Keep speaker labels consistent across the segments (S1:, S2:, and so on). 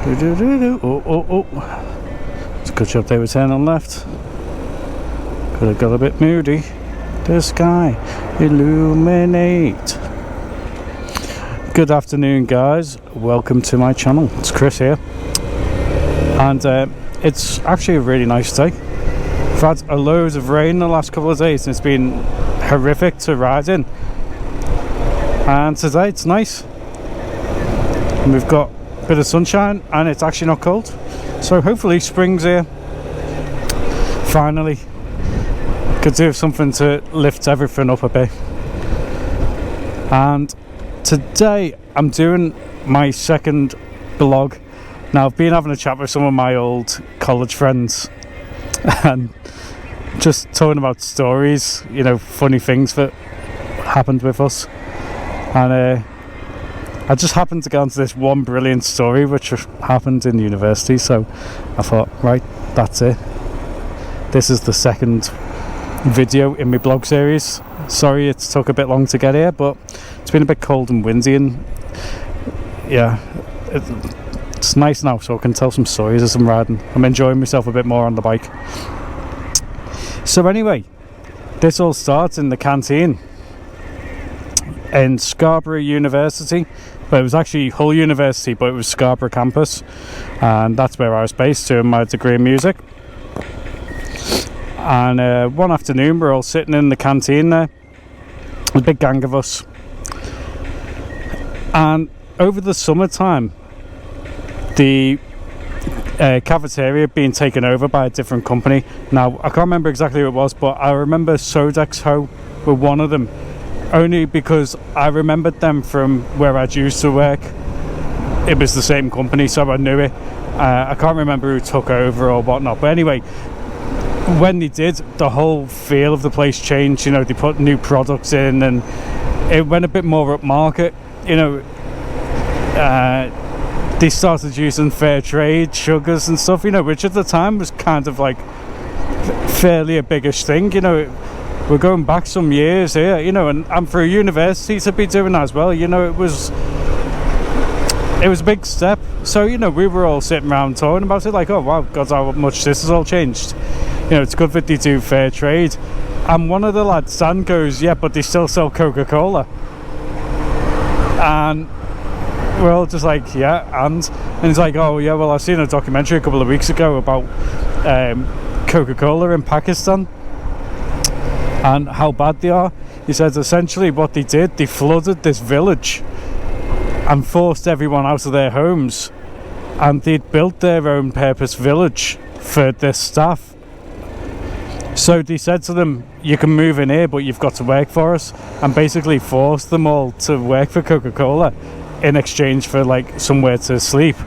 S1: Oh. It's a good job they were turning left. Could have got a bit moody. The sky illuminate. Good afternoon, guys. Welcome to my channel. It's Chris here. And it's actually a really nice day. We've had a load of rain the last couple of days and it's been horrific to ride in. And today it's nice. And we've got a bit of sunshine and it's actually not cold. So hopefully spring's here. Finally. Could do something to lift everything up a bit. And today I'm doing my second blog. Now I've been having a chat with some of my old college friends and just talking about stories, you know, funny things that happened with us. And I just happened to get onto this one brilliant story which happened in university, so I thought, right, that's it. This is the second video in my blog series. Sorry it took a bit long to get here, but it's been a bit cold and windy, and yeah, it's nice now so I can tell some stories as I'm riding. I'm enjoying myself a bit more on the bike. So anyway, this all starts in the canteen in Scarborough University, but it was actually Hull University, but it was Scarborough campus, and that's where I was based doing my degree in music. And one afternoon we're all sitting in the canteen there, a big gang of us, and over the summertime the cafeteria being taken over by a different company. Now I can't remember exactly who it was, but I remember Sodexo were one of them, only because I remembered them from where I used to work. It was the same company, so I knew it. I can't remember who took over or whatnot, but anyway, when they did, the whole feel of the place changed. You know, they put new products in and it went a bit more upmarket. You know, they started using fair trade sugars and stuff, you know, which at the time was kind of like fairly a biggish thing. You know, we're going back some years here, you know, and for a university to be doing that as well, you know, it was a big step. So, you know, we were all sitting around talking about it like, oh wow, God, how much this has all changed. You know, it's good that they do fair trade. And one of the lads, Dan, goes, yeah, but they still sell Coca-Cola. And we're all just like, yeah, and he's like, oh yeah, well, I've seen a documentary a couple of weeks ago about Coca-Cola in Pakistan and how bad they are. He says essentially what they did, they flooded this village and forced everyone out of their homes, and they'd built their own purpose village for their staff. So they said to them, you can move in here, but you've got to work for us, and basically forced them all to work for Coca-Cola in exchange for like somewhere to sleep.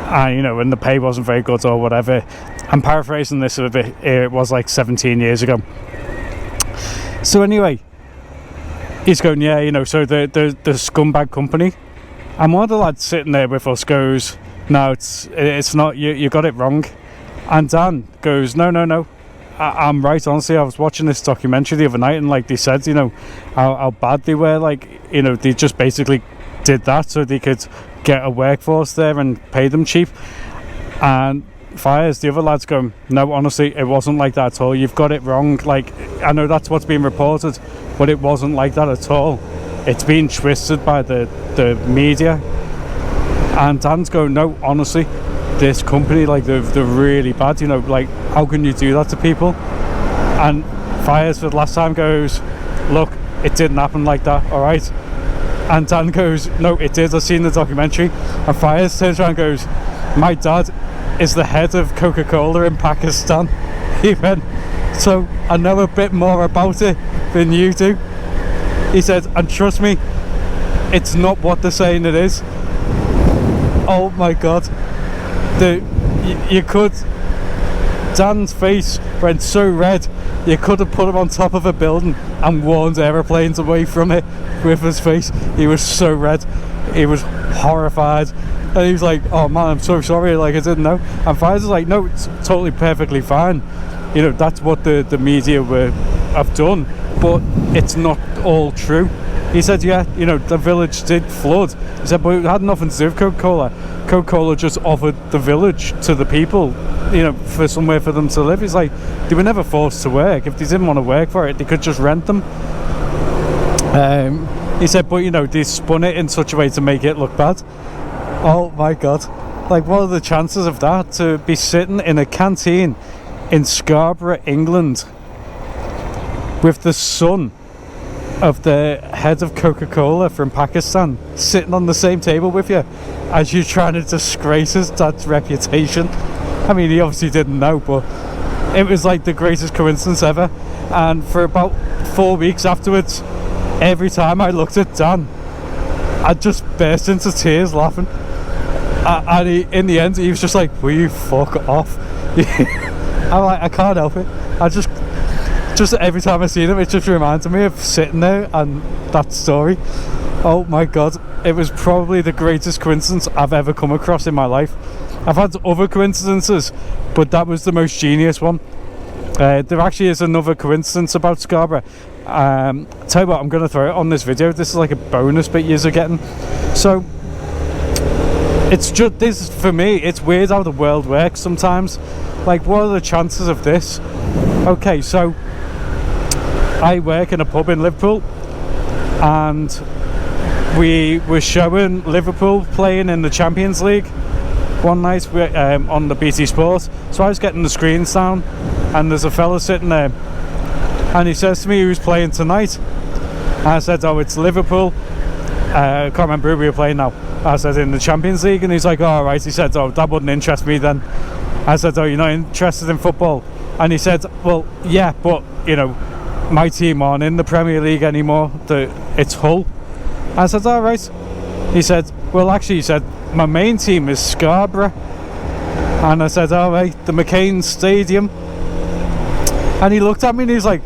S1: And you know, and the pay wasn't very good or whatever. I'm paraphrasing this a bit, it was like 17 years ago. So anyway, he's going, yeah, you know, so the scumbag company. And one of the lads sitting there with us goes, no, it's not, you got it wrong. And Dan goes, no, I'm right, honestly. I was watching this documentary the other night and like they said, you know, how bad they were. Like, you know, they just basically did that so they could get a workforce there and pay them cheap. And Fires, the other lads, going, no, honestly, it wasn't like that at all. You've got it wrong. Like, I know that's what's being reported, but it wasn't like that at all. It's been twisted by the media. And Dan's going, no, honestly, this company, like, they're really bad. You know, like, how can you do that to people? And Fires for the last time goes, look, it didn't happen like that, all right? And Dan goes, no, it did. I've seen the documentary. And Fires turns around and goes, my dad is the head of Coca-Cola in Pakistan. He went, so I know a bit more about it than you do. He said, and trust me, it's not what they're saying it is. Oh my God. You could, Dan's face went so red, you could have put him on top of a building and warned aeroplanes away from it with his face. He was so red. He was horrified. And he was like, oh man, I'm so sorry, like I didn't know. And Fires was like, no, it's totally perfectly fine. You know, that's what the media have done. but it's not all true. He said, yeah, you know, the village did flood. He said, but it had nothing to do with Coca-Cola. Coca-Cola just offered the village to the people, you know, for somewhere for them to live. He's like, they were never forced to work. If they didn't want to work for it, they could just rent them. He said, but you know, they spun it in such a way to make it look bad. Oh my god. Like, what are the chances of that? To be sitting in a canteen in Scarborough, England, with the son of the head of Coca-Cola from Pakistan sitting on the same table with you as you're trying to disgrace his dad's reputation. I mean, he obviously didn't know, but it was like the greatest coincidence ever. And for about 4 weeks afterwards, every time I looked at Dan, I'd just burst into tears laughing. And in the end, he was just like, will you fuck off? I'm like, I can't help it. I just every time I see them, it just reminds me of sitting there and that story. Oh my god, it was probably the greatest coincidence I've ever come across in my life. I've had other coincidences, but that was the most genius one. There actually is another coincidence about Scarborough. Tell you what, I'm going to throw it on this video. This is like a bonus bit you're getting. So it's just this, for me, it's weird how the world works sometimes. Like, what are the chances of this? Okay, so I work in a pub in Liverpool, and we were showing Liverpool playing in the Champions League one night on the BT Sport. So I was getting the screens down, and there's a fella sitting there, and he says to me, who's playing tonight? And I said, oh, it's Liverpool. I can't remember who we were playing now. I said, in the Champions League. And he's like, oh, right. He said, oh, that wouldn't interest me then. I said, oh, you're not interested in football? And he said, well, yeah, but you know, my team aren't in the Premier League anymore. It's Hull. I said, all right. He said, well, actually, he said, my main team is Scarborough. And I said, all right, the McCain Stadium. And he looked at me and he's like,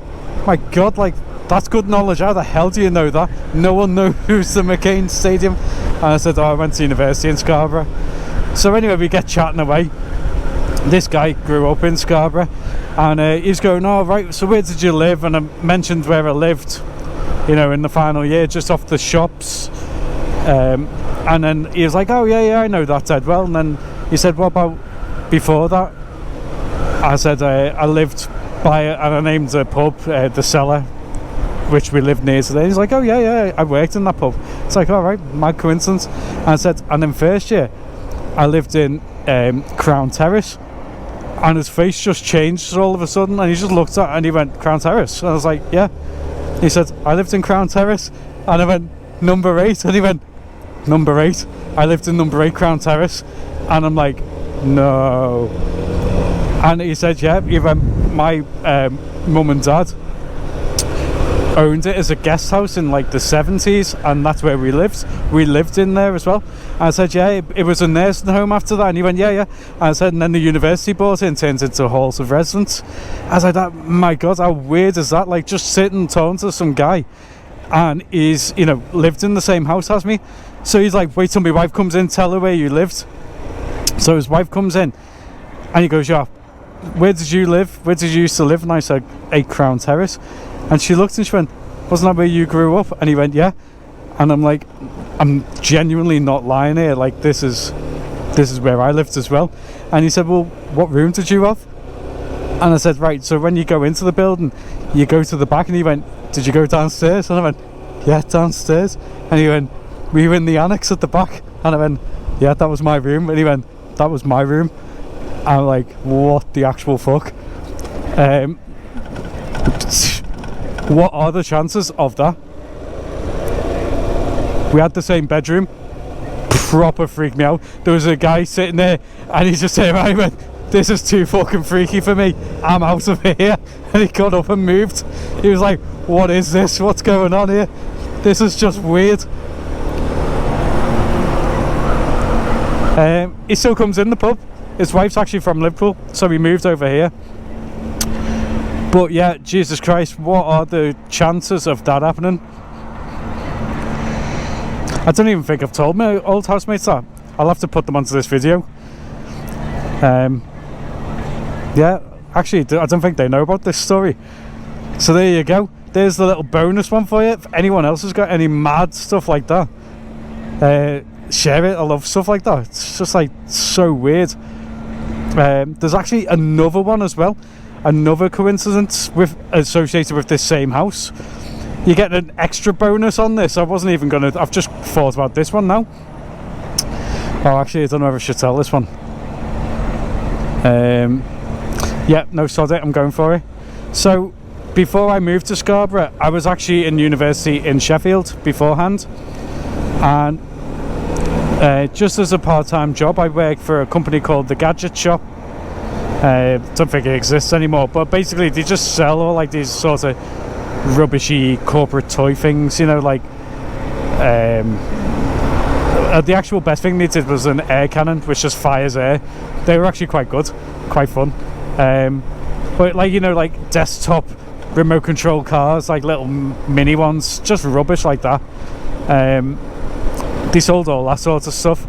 S1: my god, like, that's good knowledge. How the hell do you know that? No one knows who's the McCain Stadium. And I said, oh, I went to university in Scarborough. So anyway, we get chatting away. This guy grew up in Scarborough, and he's going, oh right, so where did you live? And I mentioned where I lived, you know, in the final year, just off the shops. And then he was like, oh yeah, I know that dead well. And then he said, what about before that? I said, I lived by, and I named the pub, the Cellar, which we lived near today. He's like, oh yeah, I worked in that pub. It's like, all right, mad coincidence. And I said, and in first year, I lived in Crown Terrace. And his face just changed all of a sudden, and he just looked at, and he went, Crown Terrace? And I was like, yeah. He said, I lived in Crown Terrace. And I went, number 8? And he went, number 8? I lived in number 8 Crown Terrace. And I'm like, no. And he said, yeah. He went, my mum and dad owned it as a guest house in like the 70s, and that's where we lived in there as well. And I said, yeah, it was a nursing home after that. And he went, yeah. And I said, and then the university bought it and turned into halls of residence. I was like, that, my god, how weird is that? Like, just sitting talking to some guy, and he's, you know, lived in the same house as me. So he's like, wait till my wife comes in, tell her where you lived. So his wife comes in, and he goes, yeah, where did you live? Where did you used to live? And I said, 8 Crown Terrace. And she looked and she went, wasn't that where you grew up? And he went, yeah. And I'm like, I'm genuinely not lying here. Like, this is where I lived as well. And he said, well, what room did you have? And I said, right, so when you go into the building, you go to the back. And he went, did you go downstairs? And I went, yeah, downstairs. And he went, were you in the annex at the back? And I went, yeah, that was my room. And he went, that was my room. And I'm like, what the actual fuck? What are the chances of that? We had the same bedroom. Proper freaked me out. There was a guy sitting there, and he just said, I went, this is too fucking freaky for me. I'm out of here. And he got up and moved. He was like, what is this? What's going on here? This is just weird. He still comes in the pub. His wife's actually from Liverpool, so he moved over here. But yeah, Jesus Christ, what are the chances of that happening? I don't even think I've told my old housemates that. I'll have to put them onto this video. Yeah, actually, I don't think they know about this story. So there you go. there's the little bonus one for you. If anyone else has got any mad stuff like that, share it. I love stuff like that. It's just like so weird. There's actually another one as well, another coincidence associated with this same house. You get an extra bonus on this. I wasn't even gonna, I've just thought about this one now. Oh, actually, I don't know if I should tell this one. Yeah, no, sod it, I'm going for it. So before I moved to Scarborough, I was actually in university in Sheffield beforehand, and just as a part-time job, I worked for a company called The Gadget Shop. Don't think it exists anymore, but basically they just sell all like these sort of rubbishy corporate toy things, you know, like the actual best thing they did was an air cannon which just fires air. They were actually quite good, quite fun. But like, you know, like desktop remote control cars, like little mini ones, just rubbish like that. They sold all that sort of stuff.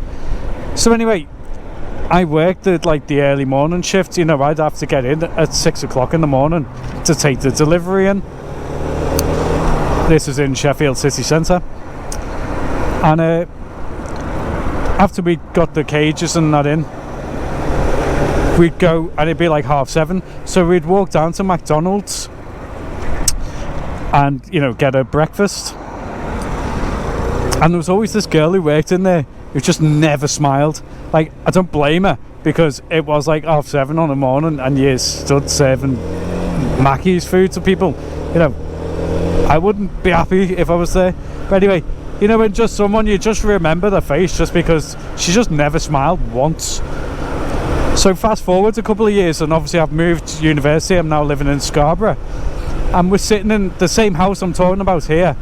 S1: So anyway, I worked at like the early morning shift. You know, I'd have to get in at 6 o'clock in the morning to take the delivery in. This was in Sheffield city centre, and after we got the cages and that in, we'd go, and it'd be like 7:30, so we'd walk down to McDonald's and, you know, get a breakfast. And there was always this girl who worked in there who just never smiled. Like, I don't blame her, because it was like 7:30 on the morning and you stood serving Mackey's food to people. You know, I wouldn't be happy if I was there. But anyway, you know, when just someone, you just remember their face just because she just never smiled once. So fast forward a couple of years, and obviously I've moved to university. I'm now living in Scarborough, and we're sitting in the same house I'm talking about here.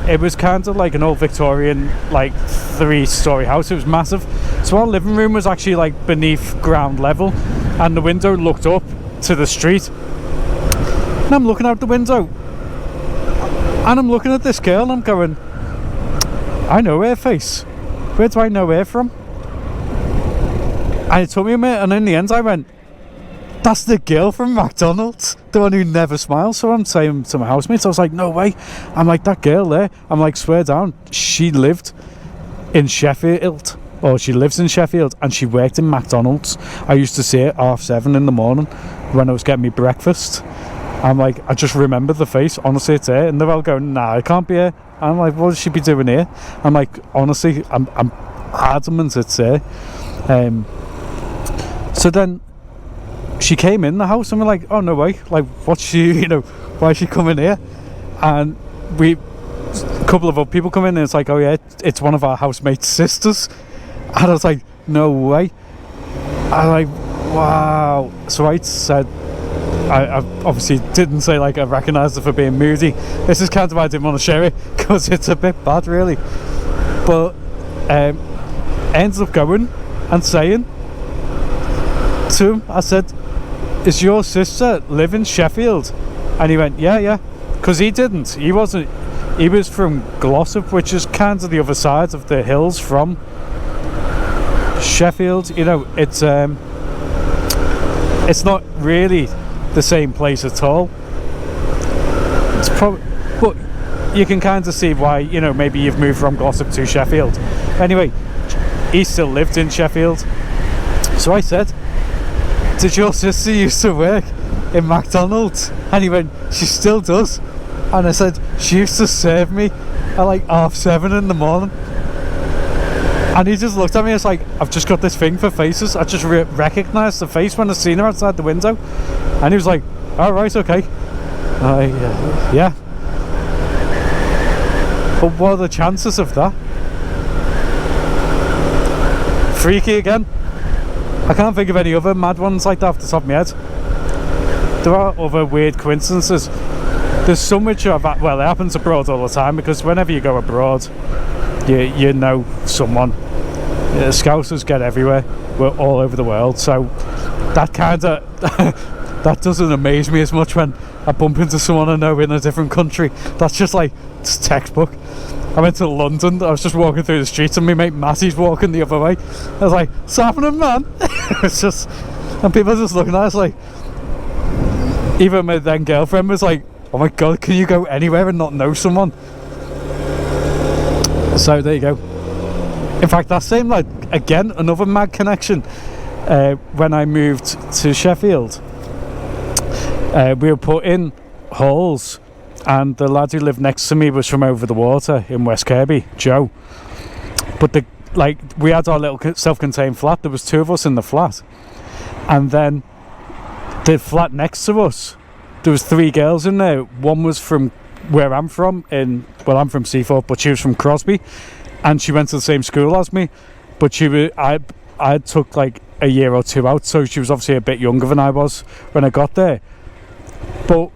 S1: It was kind of like an old Victorian, like 3-story house. It was massive. So our living room was actually like beneath ground level, and the window looked up to the street. And I'm looking out the window, and I'm looking at this girl, and I'm going, I know her face. Where do I know her from? And it took me a minute, and in the end I went, that's the girl from McDonald's, the one who never smiles. So I'm saying to my housemates, I was like, no way. I'm like, that girl there, I'm like, swear down, she lived in Sheffield, or she lives in Sheffield, and she worked in McDonald's. I used to see her 7:30 in the morning when I was getting me breakfast. I'm like, I just remember the face, honestly, it's her. And they're all going, nah, it can't be her. I'm like, what does she be doing here? I'm like, honestly, I'm adamant it's her. So then she came in the house, and we're like, oh no way, like, what's she, you know, why is she coming here? And a couple of other people come in, and it's like, oh yeah, it's one of our housemates' sisters. And I was like, no way. I'm like, wow. So I said, I obviously didn't say like I recognised her for being moody. This is kind of why I didn't want to share it, because it's a bit bad really. But ended up going and saying to him, I said, is your sister live in Sheffield? And he went, yeah, because he didn't. He wasn't. He was from Glossop, which is kind of the other side of the hills from Sheffield. You know, it's not really the same place at all. It's probably, but you can kind of see why, you know, maybe you've moved from Glossop to Sheffield. Anyway, he still lived in Sheffield. So I said, did your sister used to work in McDonald's? And he went, she still does. And I said, she used to serve me at like 7:30 in the morning. And he just looked at me, it's like, I've just got this thing for faces. I just recognised the face when I seen her outside the window. And he was like, all right, okay. Yeah. But what are the chances of that? Freaky again. I can't think of any other mad ones like that off the top of my head. There are other weird coincidences. There's so much of that. Well, it happens abroad all the time, because whenever you go abroad, you know someone. Scousers get everywhere. We're all over the world, so that kind of that doesn't amaze me as much when I bump into someone I know in a different country. That's just like, it's textbook. I went to London, I was just walking through the streets, and my mate Matty's walking the other way. I was like, what's happening, man? It's just, and people are just looking at us like, even my then girlfriend was like, oh my god, can you go anywhere and not know someone? So there you go. In fact, that same, like, again, another mad connection. When I moved to Sheffield, we were put in halls, and the lad who lived next to me was from over the water in West Kirby, Joe. But we had our little self-contained flat. There was 2 of us in the flat, and then the flat next to us, there was 3 girls in there. One was from where I'm from, I'm from Seaforth, but she was from Crosby, and she went to the same school as me. But I took like a year or 2 out, so she was obviously a bit younger than I was when I got there. But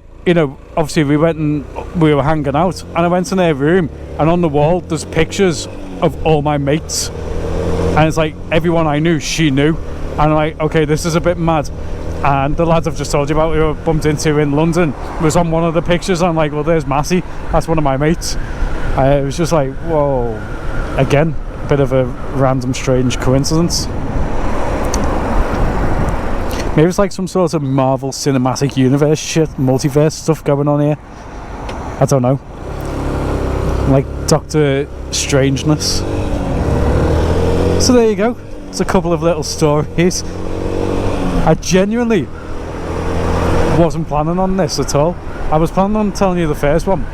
S1: obviously we were hanging out, and I went in their room, and on the wall there's pictures of all my mates, and it's like everyone I knew, she knew. And I'm like, okay, this is a bit mad. And the lads I've just told you about, who I bumped into in London, was on one of the pictures. I'm like, well, there's Massey, that's one of my mates. It was just like, whoa, again, a bit of a random strange coincidence. Maybe it's like some sort of Marvel Cinematic Universe shit, multiverse stuff going on here. I don't know. Like Doctor Strangeness. So there you go. It's a couple of little stories. I genuinely wasn't planning on this at all. I was planning on telling you the first one,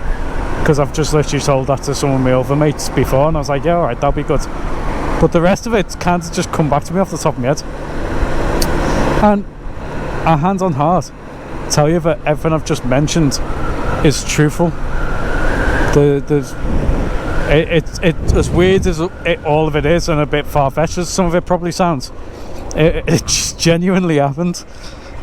S1: because I've just literally told that to some of my other mates before, and I was like, yeah, alright, that'll be good. But the rest of it kind of just come back to me off the top of my head. And a hand on heart, tell you that everything I've just mentioned is truthful. It's as weird as all of it is, and a bit far-fetched as some of it probably sounds. It just genuinely happened.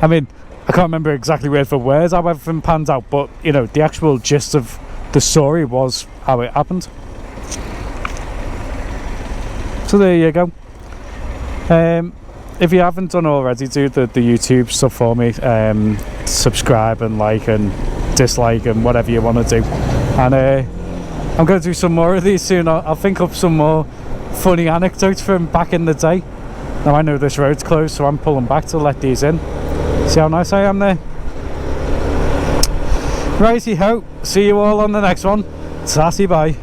S1: I mean, I can't remember exactly word for word how everything panned out, but the actual gist of the story was how it happened. So there you go. If you haven't done already, do the YouTube stuff for me. Subscribe and like and dislike and whatever you want to do. And I'm going to do some more of these soon. I'll think up some more funny anecdotes from back in the day. Now I know this road's closed, so I'm pulling back to let these in. See how nice I am there? Righty ho, see you all on the next one. Sassy bye.